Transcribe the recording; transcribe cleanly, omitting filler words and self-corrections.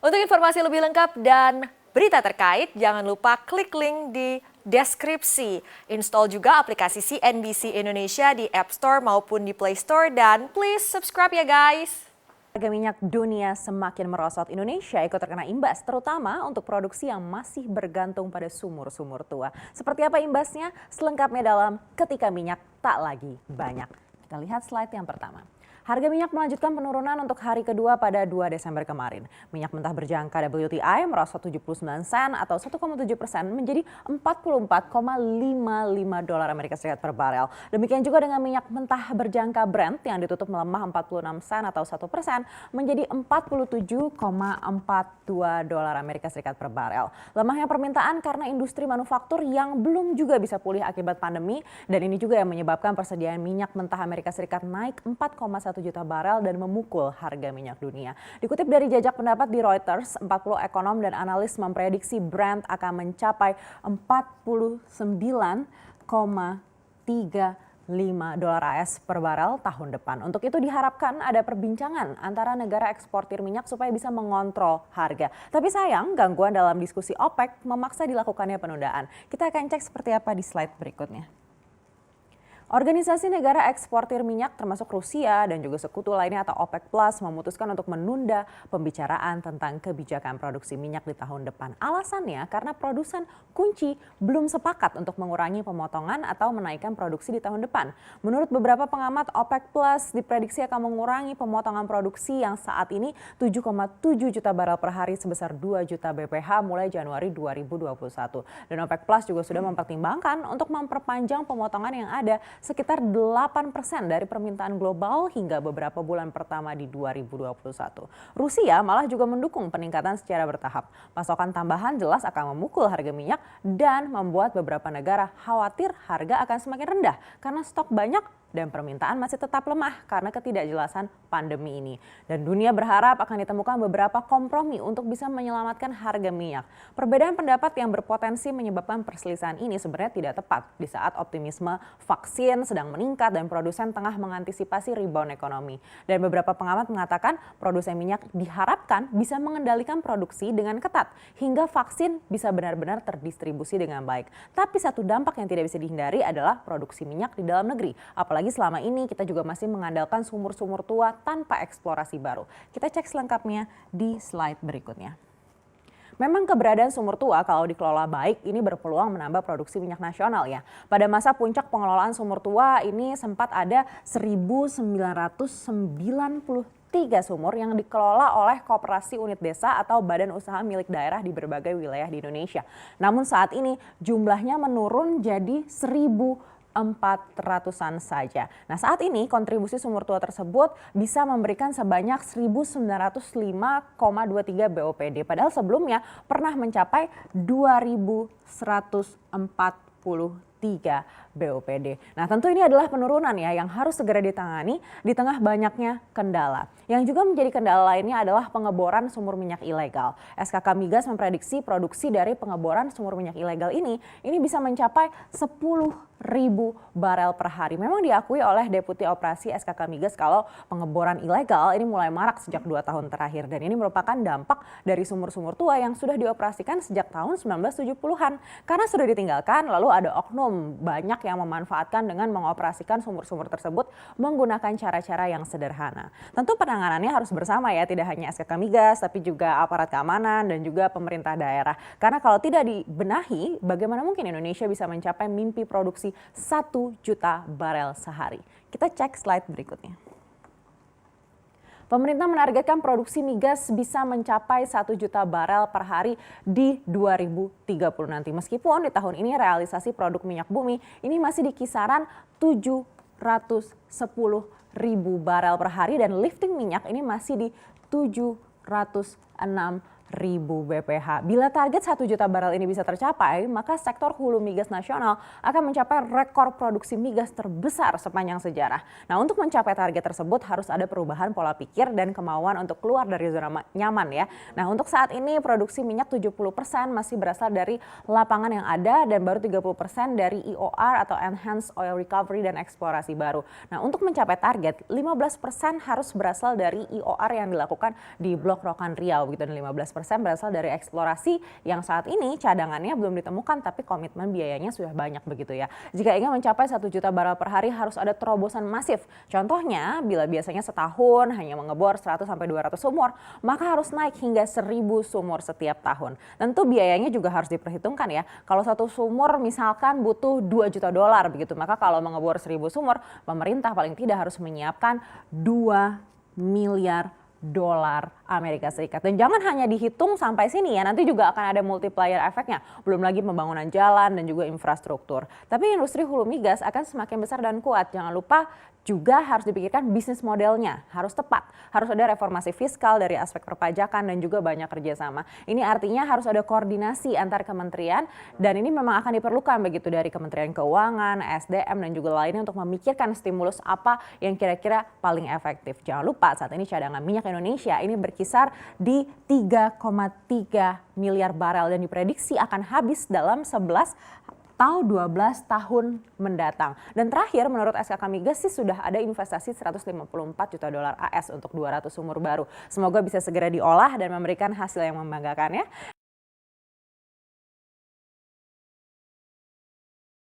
Untuk informasi lebih lengkap dan berita terkait, jangan lupa klik link di deskripsi. Install juga aplikasi CNBC Indonesia di App Store maupun di Play Store dan please subscribe ya guys. Harga minyak dunia semakin merosot, Indonesia ikut terkena imbas, terutama untuk produksi yang masih bergantung pada sumur-sumur tua. Seperti apa imbasnya? Selengkapnya dalam Ketika Minyak Tak Lagi Banyak. Kita lihat slide yang pertama. Harga minyak melanjutkan penurunan untuk hari kedua pada 2 Desember kemarin. Minyak mentah berjangka WTI merosot 79 sen atau 1,7% menjadi 44,55 dolar Amerika Serikat per barel. Demikian juga dengan minyak mentah berjangka Brent yang ditutup melemah 46 sen atau 1% menjadi 47,42 dolar Amerika Serikat per barel. Lemahnya permintaan karena industri manufaktur yang belum juga bisa pulih akibat pandemi dan ini juga yang menyebabkan persediaan minyak mentah Amerika Serikat naik 4,1 juta barel dan memukul harga minyak dunia. Dikutip dari jajak pendapat di Reuters, 40 ekonom dan analis memprediksi Brent akan mencapai 49,35 dolar AS per barel tahun depan. Untuk itu diharapkan ada perbincangan antara negara eksportir minyak supaya bisa mengontrol harga. Tapi sayang, gangguan dalam diskusi OPEC memaksa dilakukannya penundaan. Kita akan cek seperti apa di slide berikutnya. Organisasi negara eksportir minyak termasuk Rusia dan juga sekutu lainnya atau OPEC Plus memutuskan untuk menunda pembicaraan tentang kebijakan produksi minyak di tahun depan. Alasannya karena produsen kunci belum sepakat untuk mengurangi pemotongan atau menaikkan produksi di tahun depan. Menurut beberapa pengamat, OPEC Plus diprediksi akan mengurangi pemotongan produksi yang saat ini 7,7 juta barel per hari sebesar 2 juta BPH mulai Januari 2021. Dan OPEC Plus juga sudah mempertimbangkan untuk memperpanjang pemotongan yang ada sekitar 8% dari permintaan global hingga beberapa bulan pertama di 2021. Rusia malah juga mendukung peningkatan secara bertahap. Pasokan tambahan jelas akan memukul harga minyak dan membuat beberapa negara khawatir harga akan semakin rendah karena stok banyak dan permintaan masih tetap lemah karena ketidakjelasan pandemi ini. Dan dunia berharap akan ditemukan beberapa kompromi untuk bisa menyelamatkan harga minyak. Perbedaan pendapat yang berpotensi menyebabkan perselisihan ini sebenarnya tidak tepat di saat optimisme vaksin sedang meningkat dan produsen tengah mengantisipasi rebound ekonomi. Dan beberapa pengamat mengatakan produsen minyak diharapkan bisa mengendalikan produksi dengan ketat hingga vaksin bisa benar-benar terdistribusi dengan baik. Tapi satu dampak yang tidak bisa dihindari adalah produksi minyak di dalam negeri. Apalagi selama ini kita juga masih mengandalkan sumur-sumur tua tanpa eksplorasi baru. Kita cek selengkapnya di slide berikutnya. Memang keberadaan sumur tua kalau dikelola baik ini berpeluang menambah produksi minyak nasional ya. Pada masa puncak pengelolaan sumur tua ini sempat ada 1.993 sumur yang dikelola oleh koperasi unit desa atau badan usaha milik daerah di berbagai wilayah di Indonesia. Namun saat ini jumlahnya menurun jadi 1.400-an saja. Nah saat ini kontribusi sumur tua tersebut bisa memberikan sebanyak 1.905,23 BOPD. Padahal sebelumnya pernah mencapai 2.143 BOPD. Nah tentu ini adalah penurunan ya yang harus segera ditangani di tengah banyaknya kendala. Yang juga menjadi kendala lainnya adalah pengeboran sumur minyak ilegal. SKK Migas memprediksi produksi dari pengeboran sumur minyak ilegal ini bisa mencapai 10.000 barel per hari. Memang diakui oleh Deputi Operasi SKK Migas kalau pengeboran ilegal ini mulai marak sejak 2 tahun terakhir. Dan ini merupakan dampak dari sumur-sumur tua yang sudah dioperasikan sejak tahun 1970-an. Karena sudah ditinggalkan lalu ada oknum banyak yang memanfaatkan dengan mengoperasikan sumur-sumur tersebut menggunakan cara-cara yang sederhana. Tentu penanganannya harus bersama ya, tidak hanya SKK Migas tapi juga aparat keamanan dan juga pemerintah daerah. Karena kalau tidak dibenahi, bagaimana mungkin Indonesia bisa mencapai mimpi produksi 1 juta barel sehari. Kita cek slide berikutnya. Pemerintah menargetkan produksi migas bisa mencapai 1 juta barel per hari di 2030 nanti. Meskipun di tahun ini realisasi produk minyak bumi ini masih di kisaran 710.000 barel per hari dan lifting minyak ini masih di 706 BPH. Bila target 1 juta barel ini bisa tercapai, maka sektor hulu migas nasional akan mencapai rekor produksi migas terbesar sepanjang sejarah. Nah, untuk mencapai target tersebut harus ada perubahan pola pikir dan kemauan untuk keluar dari zona nyaman ya. Nah, untuk saat ini produksi minyak 70% masih berasal dari lapangan yang ada dan baru 30% dari EOR atau Enhanced Oil Recovery dan eksplorasi baru. Nah, untuk mencapai target 15% harus berasal dari EOR yang dilakukan di Blok Rokan Riau gitu, dan 15% berasal dari eksplorasi yang saat ini cadangannya belum ditemukan tapi komitmen biayanya sudah banyak begitu ya. Jika ingin mencapai 1 juta barel per hari harus ada terobosan masif. Contohnya bila biasanya setahun hanya mengebor 100 sampai 200 sumur, maka harus naik hingga 1000 sumur setiap tahun. Tentu biayanya juga harus diperhitungkan ya. Kalau satu sumur misalkan butuh 2 juta dolar begitu, maka kalau mengebor 1000 sumur, pemerintah paling tidak harus menyiapkan 2 miliar dolar Amerika Serikat. Dan jangan hanya dihitung sampai sini ya, nanti juga akan ada multiplier efeknya. Belum lagi pembangunan jalan dan juga infrastruktur. Tapi industri hulu migas akan semakin besar dan kuat. Jangan lupa juga harus dipikirkan bisnis modelnya, harus tepat. Harus ada reformasi fiskal dari aspek perpajakan dan juga banyak kerjasama. Ini artinya harus ada koordinasi antar kementerian dan ini memang akan diperlukan begitu dari Kementerian Keuangan, SDM dan juga lainnya untuk memikirkan stimulus apa yang kira-kira paling efektif. Jangan lupa saat ini cadangan minyak Indonesia ini berkisar di 3,3 miliar barel dan diprediksi akan habis dalam 11 atau 12 tahun mendatang. Dan terakhir menurut SKK Migas sih sudah ada investasi 154 juta dolar AS untuk 200 sumur baru. Semoga bisa segera diolah dan memberikan hasil yang membanggakan ya.